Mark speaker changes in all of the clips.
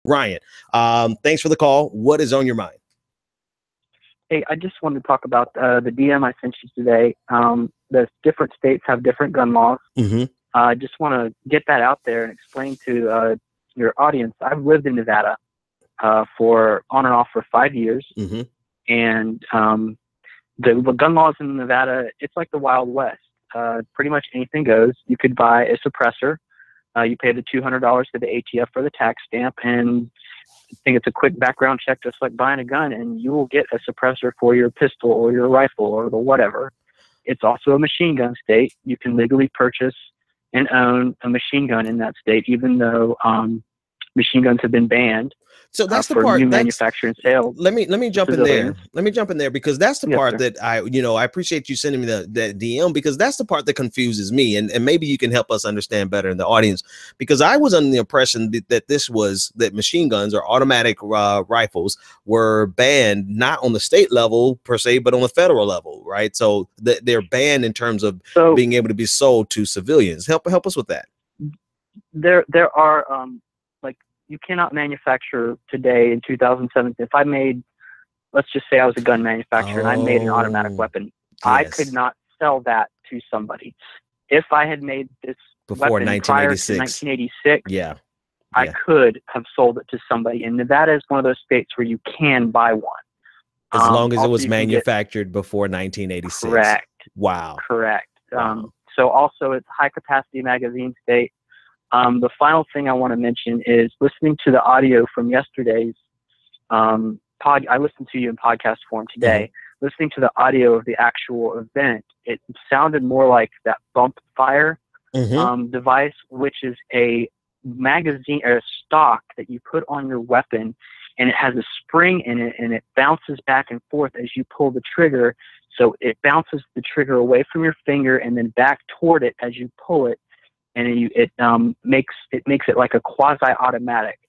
Speaker 1: Ryan, thanks for the call. What is on your mind?
Speaker 2: Hey, I just wanted to talk about the DM I sent you today. The different states have different gun laws. I just want to get that out there and explain to your audience. I've lived in Nevada for on and off for 5 years, and the gun laws in Nevada, it's like the Wild West. Pretty much anything goes. You could buy a suppressor. You pay the $200 to the ATF for the tax stamp, and I think it's a quick background check, just like buying a gun, and you will get a suppressor for your pistol or your rifle or the whatever. It's also a machine gun state. You can legally purchase and own a machine gun in that state, even though machine guns have been banned.
Speaker 1: So that's the
Speaker 2: for
Speaker 1: part.
Speaker 2: New manufacturing sales.
Speaker 1: Let me jump in there.
Speaker 2: Civilians.
Speaker 1: Let me jump in there because that's the
Speaker 2: Yes,
Speaker 1: part
Speaker 2: sir.
Speaker 1: that I appreciate you sending me that DM, because that's the part that confuses me, and maybe you can help us understand better in the audience, because I was under the impression that machine guns or automatic rifles were banned not on the state level per se, but on the federal level, right? So they're banned in terms of being able to be sold to civilians. Help us with that.
Speaker 2: There are you cannot manufacture today in 2017. If I made, let's just say I was a gun manufacturer and I made an automatic weapon, I could not sell that to somebody. If I had made this
Speaker 1: before
Speaker 2: weapon prior to 1986, I could have sold it to somebody. And Nevada is one of those states where you can buy one.
Speaker 1: As long as it was manufactured before 1986.
Speaker 2: Correct.
Speaker 1: Wow.
Speaker 2: Correct.
Speaker 1: Wow.
Speaker 2: So also it's high capacity magazine state. The final thing I want to mention is listening to the audio from yesterday's I listened to you in podcast form today. Listening to the audio of the actual event, it sounded more like that bump fire device, which is a magazine or a stock that you put on your weapon, and it has a spring in it, and it bounces back and forth as you pull the trigger. So it bounces the trigger away from your finger and then back toward it as you pull it. And it makes it like a quasi-automatic.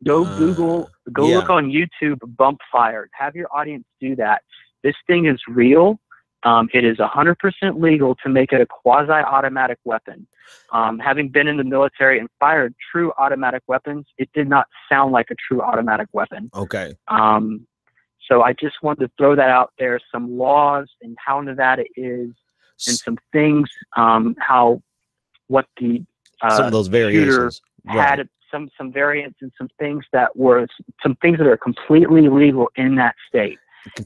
Speaker 2: Go look on YouTube, bump fire. Have your audience do that. This thing is real. It is 100% legal to make it a quasi-automatic weapon. Having been in the military and fired true automatic weapons, it did not sound like a true automatic weapon.
Speaker 1: Okay.
Speaker 2: So I just wanted to throw that out there. Some laws and how Nevada is, and some things, what the
Speaker 1: some of those variations
Speaker 2: had some variants and some things that are completely legal in that state.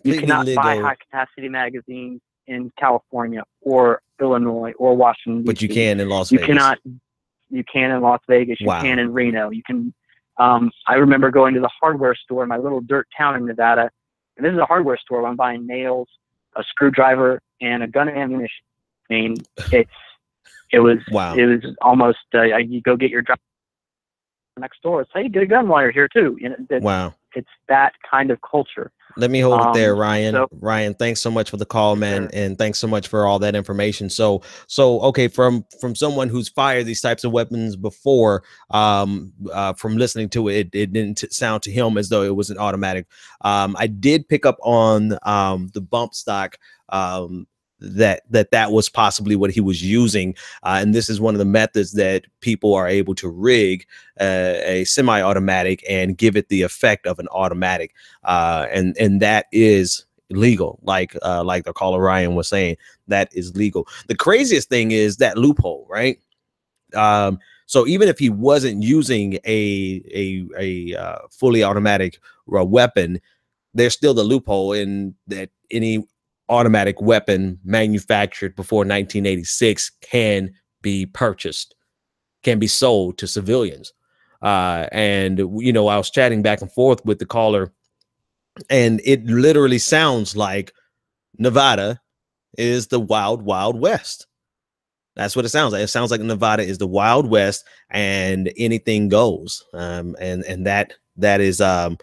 Speaker 2: You cannot buy high capacity magazines in California or Illinois or Washington,
Speaker 1: but you can in Las Vegas.
Speaker 2: You can in Las Vegas. You can in Reno. You can. I remember going to the hardware store in my little dirt town in Nevada, and this is a hardware store where I'm buying nails, a screwdriver, and a gun and ammunition. I mean, it was almost you go get your driver next door. Say, get a gun while you're here too. It's that kind of culture.
Speaker 1: Let me hold it there, Ryan. Ryan, thanks so much for the call, man, and thanks so much for all that information. So okay, from someone who's fired these types of weapons before, from listening to it, it didn't sound to him as though it was an automatic. I did pick up on the bump stock. That was possibly what he was using, and this is one of the methods that people are able to rig a semi-automatic and give it the effect of an automatic, and that is legal. Like the caller Ryan was saying, that is legal. The craziest thing is that loophole, right? So even if he wasn't using a fully automatic weapon, there's still the loophole in that any automatic weapon manufactured before 1986 can be purchased, can be sold to civilians. And, I was chatting back and forth with the caller, and it literally sounds like Nevada is the wild, wild west. That's what it sounds like. It sounds like Nevada is the Wild West and anything goes. And that is, I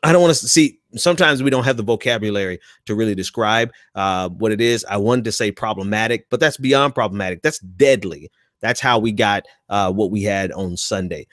Speaker 1: don't want to see, sometimes we don't have the vocabulary to really describe what it is. I wanted to say problematic, but that's beyond problematic. That's deadly. That's how we got what we had on Sunday.